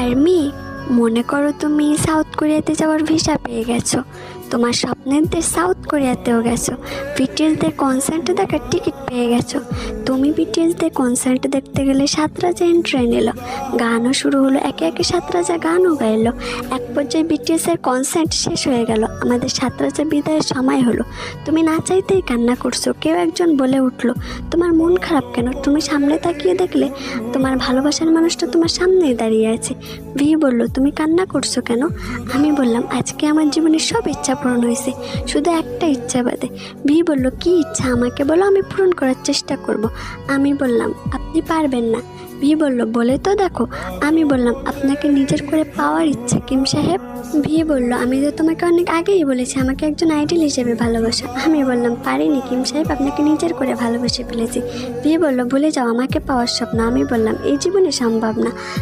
Army, মনে করো তুমি সাউথ কোরিয়াতে যাওয়ার ভিসা পেয়ে গেছো, তোমার স্বপ্নের দেশ সাউথ কোরিয়াতেও গেছো, বিটিএসদের কনসার্ট দেখার টিকিট পেয়ে গেছো। তুমি বিটিএসদের কনসার্ট দেখতে গেলে 7 রাজা ট্রেন এলো, গানও শুরু হলো, একে একে 7 রাজা গানও গাইলো। এক পর্যায়ে বিটিএসের কনসার্ট শেষ হয়ে গেল, আমাদের 7 রাজা বিদায়ের সময় হলো। তুমি না চাইতেই কান্না করছো। কেউ একজন বলে উঠলো, তোমার মন খারাপ কেন? তুমি সামনে তাকিয়ে দেখলে তোমার ভালোবাসার মানুষটা তোমার সামনেই দাঁড়িয়ে আছে। ভি বলল, তুমি কান্না করছো কেন? আমি বললাম, আজকে আমার জীবনের সব ইচ্ছা পূরণ হয়েছে, শুধু একটা ইচ্ছা বাদে। ভি বলল, কি ইচ্ছা আমাকে বলো, আমি পূরণ করার চেষ্টা করব। আমি বললাম, আপনি পারবেন না। ভি বলল, বলে তো দেখো। আমি বললাম, আপনাকে নিজের করে পাওয়ার ইচ্ছা কিম সাহেব। ভি বলল, আমি তো তোমাকে অনেক আগেই বলেছি আমাকে একজন আইডল হিসেবে ভালোবাসা। আমি বললাম, পারিনি কিম সাহেব, আপনাকে নিজের করে ভালোবেসে ফেলেছি। ভি বলল, ভুলে যাও আমাকে পাওয়ার স্বপ্ন। আমি বললাম, এই জীবনে সম্ভব না।